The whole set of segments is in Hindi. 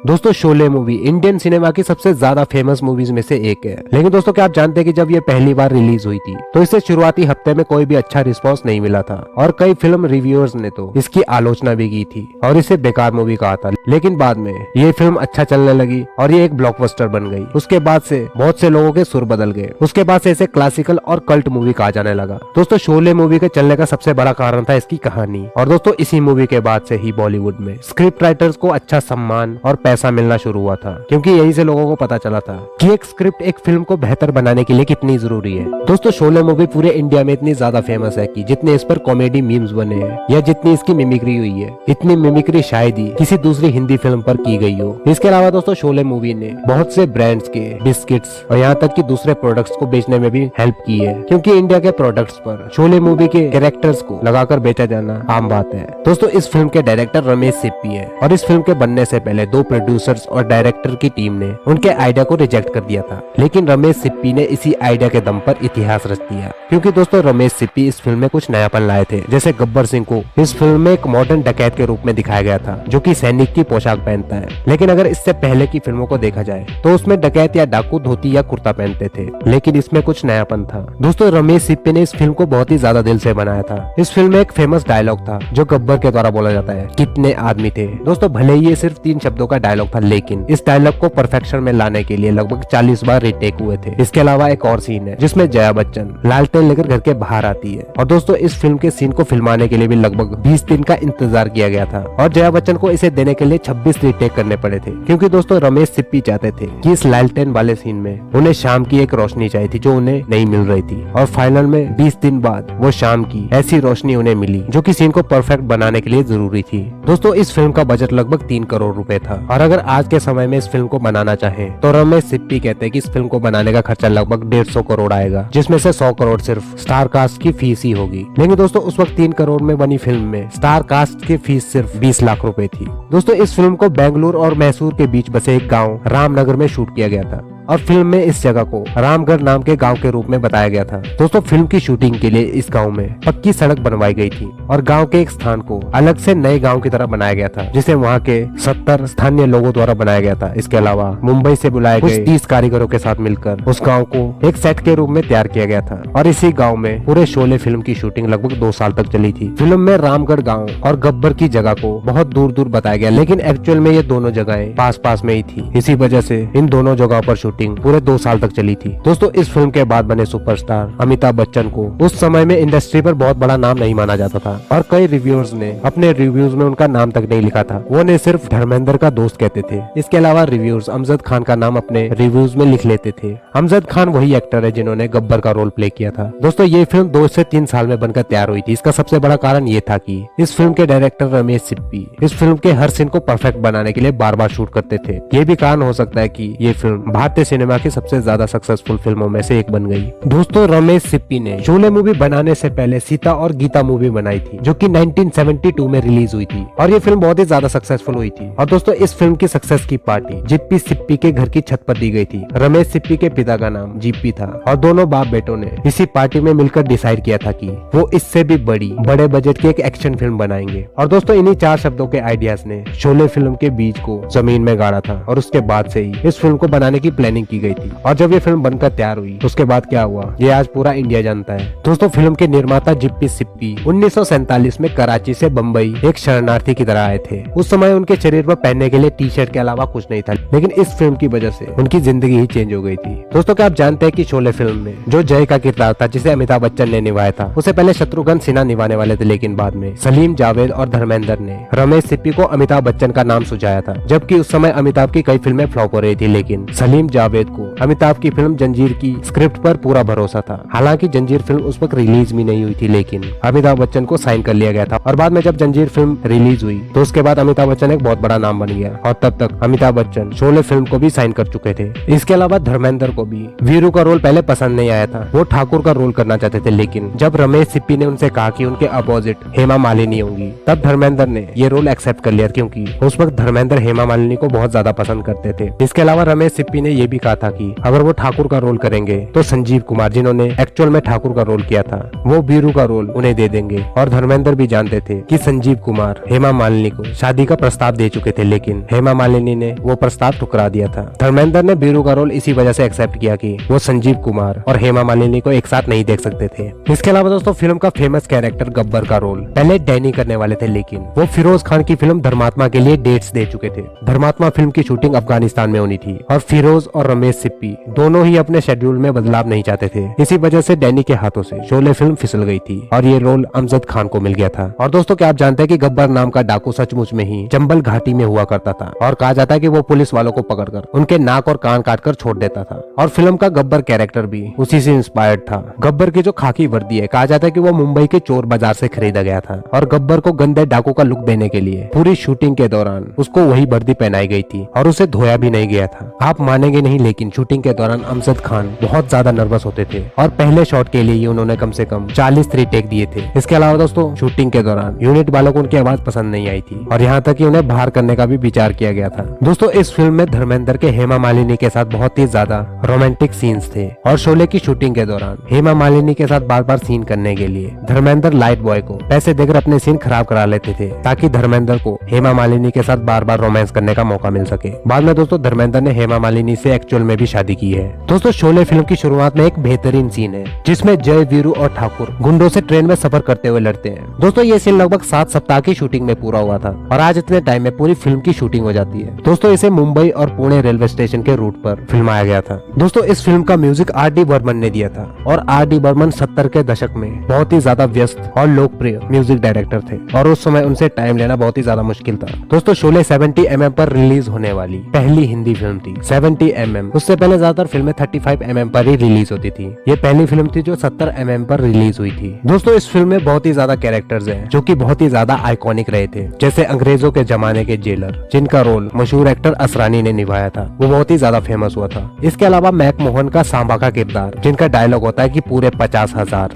दोस्तों शोले मूवी इंडियन सिनेमा की सबसे ज्यादा फेमस मूवीज में से एक है। लेकिन दोस्तों क्या आप जानते हैं कि जब ये पहली बार रिलीज हुई थी तो इसे शुरुआती हफ्ते में कोई भी अच्छा रिस्पांस नहीं मिला था और कई फिल्म रिव्यूअर्स ने तो इसकी आलोचना भी की थी और इसे बेकार मूवी कहा था। लेकिन बाद में ये फिल्म अच्छा चलने लगी और ये एक ब्लॉकबस्टर बन गई। उसके बाद से बहुत से लोगों के सुर बदल गए। उसके बाद से इसे क्लासिकल और कल्ट मूवी कहा जाने लगा। दोस्तों शोले मूवी के चलने का सबसे बड़ा कारण था इसकी कहानी और दोस्तों इसी मूवी के बाद से ही बॉलीवुड में स्क्रिप्ट राइटर्स को अच्छा सम्मान और पैसा मिलना शुरू हुआ था, क्योंकि यहीं से लोगों को पता चला था कि एक स्क्रिप्ट एक फिल्म को बेहतर बनाने के लिए कितनी जरूरी है। दोस्तों शोले मूवी पूरे इंडिया में इतनी ज्यादा फेमस है कि जितने इस पर कॉमेडी मीम्स बने हैं या जितनी इसकी मिमिक्री हुई है, इतनी मिमिक्री शायद ही किसी दूसरी हिंदी फिल्म पर की गई हो। इसके अलावा दोस्तों शोले मूवी ने बहुत से ब्रांड्स के बिस्किट्स और यहाँ तक कि दूसरे प्रोडक्ट्स को बेचने में भी हेल्प की है, क्योंकि इंडिया के प्रोडक्ट्स पर शोले मूवी के कैरेक्टर्स को लगाकर बेचा जाना आम बात है। दोस्तों इस फिल्म के डायरेक्टर रमेश सिप्पी है और इस फिल्म के बनने से पहले दो प्रोड्यूसर्स और डायरेक्टर की टीम ने उनके आइडिया को रिजेक्ट कर दिया था। लेकिन रमेश सिप्पी ने इसी आइडिया के दम पर इतिहास रच दिया, क्योंकि दोस्तों रमेश सिप्पी इस फिल्म में कुछ नयापन लाए थे। जैसे गब्बर सिंह को इस फिल्म में एक मॉडर्न डकैत के रूप में दिखाया गया था जो कि सैनिक की पोशाक पहनता है। लेकिन अगर इससे पहले की फिल्मों को देखा जाए तो उसमें डकैत या डाकू धोती या कुर्ता पहनते थे, लेकिन इसमें कुछ नयापन था। दोस्तों रमेश सिप्पी ने इस फिल्म को बहुत ही ज्यादा दिल से बनाया था। इस फिल्म में एक फेमस डायलॉग था जो गब्बर के द्वारा बोला जाता है, कितने आदमी थे। दोस्तों भले ही ये सिर्फ 3 शब्दों का डायलॉग था, लेकिन इस डायलॉग को परफेक्शन में लाने के लिए लगभग 40 बार रिटेक हुए थे। इसके अलावा एक और सीन है जिसमें जया बच्चन लालटेन लेकर घर के बाहर आती है और दोस्तों इस फिल्म के सीन को फिल्माने के लिए भी लगभग 20 दिन का इंतजार किया गया था और जया बच्चन को इसे देने के लिए 26 रिटेक करने पड़े थे, क्योंकि दोस्तों रमेश सिप्पी चाहते थे कि इस लालटेन वाले सीन में उन्हें शाम की एक रोशनी चाहिए थी जो उन्हें नहीं मिल रही थी और फाइनल में 20 दिन बाद वो शाम की ऐसी रोशनी उन्हें मिली जो कि सीन को परफेक्ट बनाने के लिए जरूरी थी। दोस्तों इस फिल्म का बजट लगभग 3 करोड़ रुपए था और अगर आज के समय में इस फिल्म को बनाना चाहे तो रमेश सिप्पी कहते हैं कि इस फिल्म को बनाने का खर्चा लगभग 150 करोड़ आएगा, जिसमें से 100 करोड़ सिर्फ स्टार कास्ट की फीस ही होगी। लेकिन दोस्तों उस वक्त 3 करोड़ में बनी फिल्म में स्टार कास्ट की फीस सिर्फ 20 लाख रुपए थी। दोस्तों इस फिल्म को बेंगलुरु और मैसूर के बीच बसे एक गाँव रामनगर में शूट किया गया था और फिल्म में इस जगह को रामगढ़ नाम के गांव के रूप में बताया गया था। दोस्तों फिल्म की शूटिंग के लिए इस गांव में पक्की सड़क बनवाई गई थी और गांव के एक स्थान को अलग से नए गांव की तरह बनाया गया था, जिसे वहां के 70 स्थानीय लोगों द्वारा बनाया गया था। इसके अलावा मुंबई से बुलाए गए 30 कारीगरों के साथ मिलकर उस गाँव को एक सेट के रूप में तैयार किया गया था और इसी गाँव में पूरे शोले फिल्म की शूटिंग लगभग 2 साल तक चली थी। फिल्म में रामगढ़ गाँव और गब्बर की जगह को बहुत दूर दूर बताया गया, लेकिन एक्चुअल में ये दोनों जगहें पास पास में ही थी। इसी वजह से इन दोनों जगहों पर शूटिंग पूरे 2 साल तक चली थी। दोस्तों इस फिल्म के बाद बने सुपरस्टार अमिताभ बच्चन को उस समय में इंडस्ट्री पर बहुत बड़ा नाम नहीं माना जाता था और कई रिव्यूअर्स ने अपने रिव्यूज में उनका नाम तक नहीं लिखा था, वो ने सिर्फ धर्मेंद्र का दोस्त कहते थे। इसके अलावा रिव्यूअर्स अमजद खान का नाम अपने रिव्यूज में लिख लेते थे। अमजद खान वही एक्टर है जिन्होंने गब्बर का रोल प्ले किया था। दोस्तों ये फिल्म 2 से 3 साल में बनकर तैयार हुई थी। इसका सबसे बड़ा कारण ये था कि इस फिल्म के डायरेक्टर रमेश सिप्पी इस फिल्म के हर सीन को परफेक्ट बनाने के लिए बार बार शूट करते थे। ये भी कारण हो सकता है कि ये फिल्म भारतीय सिनेमा की सबसे ज्यादा सक्सेसफुल फिल्मों में से एक बन गई। दोस्तों रमेश सिप्पी ने शोले मूवी बनाने से पहले सीता और गीता मूवी बनाई थी जो कि 1972 में रिलीज हुई थी और ये फिल्म बहुत ही ज्यादा सक्सेसफुल हुई थी। और दोस्तों इस फिल्म की सक्सेस की पार्टी जिप्पी सिप्पी के घर की छत पर दी गई थी। रमेश सिप्पी के पिता का नाम जिप्पी था और दोनों बाप बेटों ने इसी पार्टी में मिलकर डिसाइड किया था कि वो इससे भी बड़े बजट की एक एक्शन फिल्म बनाएंगे। और दोस्तों इन्हीं 4 शब्दों के आइडियाज ने शोले फिल्म के बीज को जमीन में गाड़ा था और उसके बाद से ही इस फिल्म को बनाने की प्लानिंग की गई थी। और जब ये फिल्म बनकर तैयार हुई तो उसके बाद क्या हुआ ये आज पूरा इंडिया जानता है। दोस्तों फिल्म के निर्माता जिप्पी सिप्पी 1947 में कराची से बम्बई एक शरणार्थी की तरह आए थे। उस समय उनके शरीर पर पहनने के लिए टी शर्ट के अलावा कुछ नहीं था, लेकिन इस फिल्म की वजह से उनकी जिंदगी ही चेंज हो गई थी। दोस्तों क्या आप जानते हैं कि शोले फिल्म में जो जय का किरदार था जिसे अमिताभ बच्चन ने निभाया था उसे पहले शत्रुघ्न सिन्हा निभाने वाले थे, लेकिन बाद में सलीम जावेद और धर्मेंद्र ने रमेश सिप्पी को अमिताभ बच्चन का नाम सुझाया था। जबकि उस समय अमिताभ की कई फिल्में फ्लॉप हो रही थी, लेकिन सलीम जावेद को अमिताभ की फिल्म जंजीर की स्क्रिप्ट पर पूरा भरोसा था। हालांकि जंजीर फिल्म उस वक्त रिलीज भी नहीं हुई थी, लेकिन अमिताभ बच्चन को साइन कर लिया गया था और बाद में जब जंजीर फिल्म रिलीज हुई तो उसके बाद अमिताभ बच्चन एक बहुत बड़ा नाम बन गया और तब तक अमिताभ बच्चन शोले फिल्म को भी साइन कर चुके थे। इसके अलावा धर्मेंद्र को भी वीरू का रोल पहले पसंद नहीं आया था, वो ठाकुर का रोल करना चाहते थे, लेकिन जब रमेश सिप्पी ने उनसे कहा कि उनके अपोजिट हेमा मालिनी होंगी तब धर्मेंद्र ने ये रोल एक्सेप्ट कर लिया, क्योंकि उस वक्त धर्मेंद्र हेमा मालिनी को बहुत ज्यादा पसंद करते थे। इसके अलावा रमेश सिप्पी ने ये भी कहा था कि अगर वो ठाकुर का रोल करेंगे तो संजीव कुमार, जिन्होंने एक्चुअल में ठाकुर का रोल किया था, वो वीरू का रोल उन्हें दे देंगे। और धर्मेंद्र भी जानते थे कि संजीव कुमार हेमा मालिनी को शादी का प्रस्ताव दे चुके थे, लेकिन हेमा मालिनी ने वो प्रस्ताव ठुकरा दिया था। धर्मेंद्र ने वीरू का रोल इसी वजह से एक्सेप्ट किया कि वो संजीव कुमार और हेमा मालिनी को एक साथ नहीं देख सकते थे। इसके अलावा दोस्तों फिल्म का फेमस कैरेक्टर गब्बर का रोल पहले डैनी करने वाले थे, लेकिन वो फिरोज खान की फिल्म धर्मात्मा के लिए डेट्स दे चुके थे। धर्मात्मा फिल्म की शूटिंग अफगानिस्तान में होनी थी और फिरोज और रमेश सिप्पी दोनों ही अपने शेड्यूल में बदलाव नहीं चाहते थे। इसी वजह से डैनी के हाथों से शोले फिल्म फिसल गई थी और ये रोल अमजद खान को मिल गया था। और दोस्तों क्या आप जानते हैं कि गब्बर नाम का डाकू सचमुच में ही चंबल घाटी में हुआ करता था और कहा जाता है कि वो पुलिस वालों को पकड़कर उनके नाक और कान काटकर छोड़ देता था। और फिल्म का गब्बर कैरेक्टर भी उसी से इंस्पायर्ड था। गब्बर की जो खाकी वर्दी है, कहा जाता है कि वो मुंबई के चोर बाजार से खरीदा गया था और गब्बर को गंदे डाकू का लुक देने के लिए पूरी शूटिंग के दौरान उसको वही वर्दी पहनाई गई थी और उसे धोया भी नहीं गया था। आप मानेंगे नहीं, लेकिन शूटिंग के दौरान अमजद खान बहुत ज्यादा नर्वस होते थे और पहले शॉट के लिए ही उन्होंने कम से कम 40 रीटेक दिए थे। इसके अलावा दोस्तों शूटिंग के दौरान यूनिट वालों को उनकी आवाज पसंद नहीं आई थी और यहाँ तक कि उन्हें बाहर करने का भी विचार किया गया था। दोस्तों इस फिल्म में धर्मेंद्र के हेमा मालिनी के साथ बहुत ही ज्यादा रोमांटिक सीन्स थे और शोले की शूटिंग के दौरान हेमा मालिनी के साथ बार बार सीन करने के लिए धर्मेंद्र लाइट बॉय को पैसे देकर अपने सीन खराब करा लेते थे, ताकि धर्मेंद्र को हेमा मालिनी के साथ बार बार रोमांस करने का मौका मिल सके। बाद में दोस्तों धर्मेंद्र ने हेमा मालिनी से एक्चुअल में भी शादी की है। दोस्तों शोले फिल्म की शुरुआत में एक बेहतरीन सीन है जिसमें जय, वीरू और ठाकुर गुंडों से ट्रेन में सफर करते हुए लड़ते हैं। दोस्तों ये सीन लगभग 7 सप्ताह की शूटिंग में पूरा हुआ था और आज इतने टाइम में पूरी फिल्म की शूटिंग हो जाती है। दोस्तों इसे मुंबई और पुणे रेलवे स्टेशन के रूट पर फिल्माया गया था। दोस्तों इस फिल्म का म्यूजिक R.D. बर्मन ने दिया था और R.D. बर्मन 70 के दशक में बहुत ही ज्यादा व्यस्त और लोकप्रिय म्यूजिक डायरेक्टर थे और उस समय उनसे टाइम लेना बहुत ही ज्यादा मुश्किल था। दोस्तों शोले 70 mm पर रिलीज होने वाली पहली हिंदी फिल्म थी। 70 mm, उससे पहले ज्यादातर फिल्में 35 mm पर ही रिलीज होती थी। ये पहली फिल्म थी जो 70 mm पर रिलीज हुई थी। दोस्तों इस फिल्म में बहुत ही ज्यादा कैरेक्टर्स हैं जो कि बहुत ही ज्यादा आइकॉनिक रहे थे, जैसे अंग्रेजों के जमाने के जेलर जिनका रोल मशहूर एक्टर असरानी ने निभाया था, वो बहुत ही ज्यादा फेमस हुआ था। इसके अलावा मैकमोहन का सांबा का किरदार, जिनका डायलॉग होता है कि पूरे 50,000।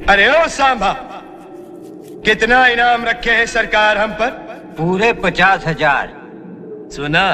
अरे ओ सांबा, कितना इनाम रखे हैं सरकार हम पर? पूरे 50,000। सुना?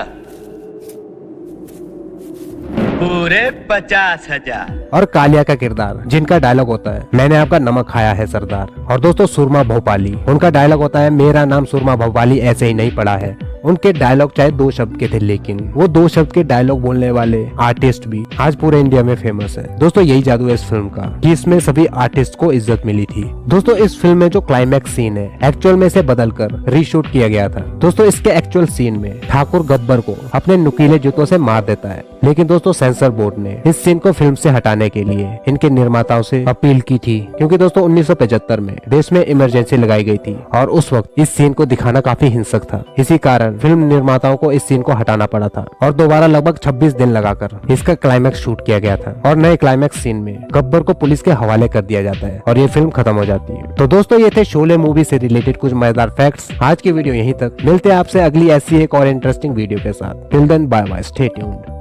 पूरे 50,000। और कालिया का किरदार, जिनका डायलॉग होता है मैंने आपका नमक खाया है सरदार। और दोस्तों सुरमा भोपाली, उनका डायलॉग होता है मेरा नाम सुरमा भोपाली ऐसे ही नहीं पड़ा है। उनके डायलॉग चाहे 2 शब्द के थे, लेकिन वो 2 शब्द के डायलॉग बोलने वाले आर्टिस्ट भी आज पूरे इंडिया में फेमस है। दोस्तों यही जादू है इस फिल्म का कि इसमें सभी आर्टिस्ट को इज्जत मिली थी। दोस्तों इस फिल्म में जो क्लाइमैक्स सीन है एक्चुअल में से बदलकर रीशूट किया गया था। दोस्तों इसके एक्चुअल सीन में ठाकुर गब्बर को अपने नुकीले जूतों से मार देता है, लेकिन दोस्तों सेंसर बोर्ड ने इस सीन को फिल्म से हटाने के लिए इनके निर्माताओं से अपील की थी, क्योंकि दोस्तों 1975 में देश में इमरजेंसी लगाई गई थी और उस वक्त इस सीन को दिखाना काफी हिंसक था। इसी कारण फिल्म निर्माताओं को इस सीन को हटाना पड़ा था और दोबारा लगभग 26 दिन लगाकर इसका क्लाइमैक्स शूट किया गया था और नए क्लाइमैक्स सीन में गब्बर को पुलिस के हवाले कर दिया जाता है और ये फिल्म खत्म हो जाती है। तो दोस्तों ये थे शोले मूवी से रिलेटेड कुछ मजेदार फैक्ट्स। आज की वीडियो यहीं तक, मिलते हैं आपसे अगली ऐसी एक और इंटरेस्टिंग वीडियो के साथ। Till then bye bye, stay tuned.